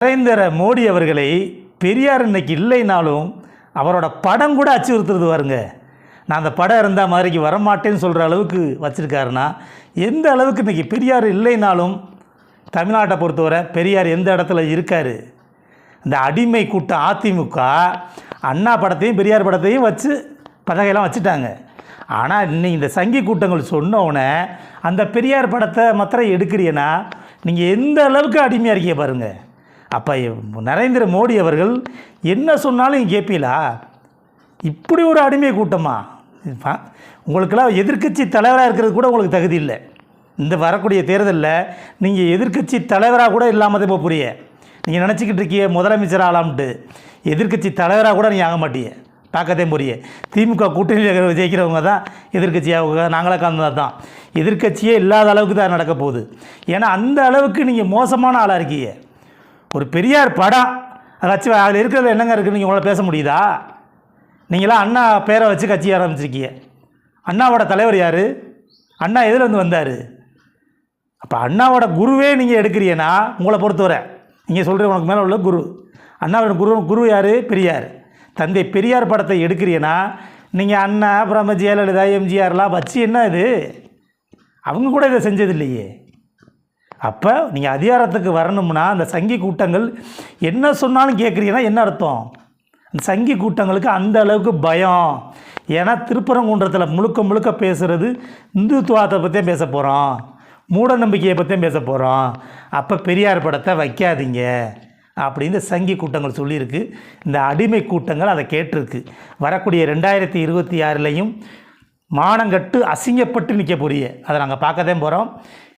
நரேந்திர மோடி அவர்களை பெரியார் இன்னைக்கு இல்லைனாலும் அவரோட படம் கூட அச்சுறுத்துறது பாருங்க. நான் அந்த படம் இருந்தால் மாதிரிக்கு வரமாட்டேன்னு சொல்கிற அளவுக்கு வச்சுருக்காருன்னா எந்த அளவுக்கு இன்றைக்கி பெரியார் இல்லைனாலும் தமிழ்நாட்டை பொறுத்தவரை பெரியார் எந்த இடத்துல இருக்கார். இந்த அடிமை கூட்டம் அதிமுக அண்ணா படத்தையும் பெரியார் படத்தையும் வச்சு பதகையெல்லாம் வச்சுட்டாங்க. ஆனால் இன்னைக்கு இந்த சங்கி கூட்டங்கள் சொன்னோடனே அந்த பெரியார் படத்தை மாத்திரம் எடுக்கிறீன்னா நீங்கள் எந்த அளவுக்கு அடிமையாக இருக்கீங்க பாருங்கள். அப்போ நரேந்திர மோடி அவர்கள் என்ன சொன்னாலும் கேட்பீங்களா? இப்படி ஒரு அடிமை கூட்டமா? உங்களுக்கெல்லாம் எதிர்க்கட்சி தலைவராக இருக்கிறது கூட உங்களுக்கு தகுதி இல்லை. இந்த வரக்கூடிய தேர்தலில் நீங்கள் எதிர்க்கட்சி தலைவராக கூட இல்லாமல் தான் புரிய நீங்கள் நினச்சிக்கிட்டு இருக்கீங்க முதலமைச்சர் ஆளாம்ட்டு. எதிர்க்கட்சி தலைவராக கூட நீங்கள் ஆக மாட்டீங்க, பார்க்கத்தே புரிய. திமுக கூட்டணியில் ஜெயிக்கிறவங்க தான் எதிர்க்கட்சியாக, நாங்களாக கலந்தது தான். எதிர்க்கட்சியே இல்லாத அளவுக்கு தான் நடக்க போகுது. ஏன்னா அந்த அளவுக்கு நீங்கள் மோசமான ஆளாக இருக்கீங்க. ஒரு பெரியார் படம் அதை வச்சு அதில் இருக்கிறது என்னங்க இருக்குன்னு நீங்கள் உங்களால் பேச முடியுதா? நீங்களாம் அண்ணா பேரை வச்சு கட்சி ஆரம்பிச்சிருக்கீங்க. அண்ணாவோட தலைவர் யார்? அண்ணா எதில் வந்தார்? அப்போ அண்ணாவோட குருவே நீங்கள் எடுக்கிறீங்கன்னா உங்களை பொறுத்தவரை நீங்கள் சொல்கிற உனக்கு மேலே உள்ள குரு அண்ணாவோட குரு யார்? பெரியார். தந்தை பெரியார் படத்தை எடுக்கிறீங்கன்னா நீங்கள் அண்ணா அப்புறம் ஜெயலலிதா எம்ஜிஆர்லாம் வச்சு என்ன இது? அவங்க கூட இதை செஞ்சது இல்லையே. அப்போ நீங்கள் அதிகாரத்துக்கு வரணும்னா அந்த சங்கி கூட்டங்கள் என்ன சொன்னாலும் கேட்குறீங்கன்னா என்ன அர்த்தம்? அந்த சங்கி கூட்டங்களுக்கு அந்த அளவுக்கு பயம். ஏன்னா திருப்பரங்குன்றத்தில் முழுக்க பேசுகிறது இந்துத்துவத்தை பற்றியும் பேச போகிறோம், மூட நம்பிக்கையை பற்றியும் பேச போகிறோம். அப்போ பெரியார் படத்தை வைக்காதீங்க அப்படின்னு சங்கி கூட்டங்கள் சொல்லியிருக்கு. இந்த அடிமை கூட்டங்கள் அதை கேட்டிருக்கு. வரக்கூடிய 2026லையும் மானங்கட்டு அசிங்கப்பட்டு நிற்க போறிய அதை நாங்கள் பார்க்க தான் போகிறோம்.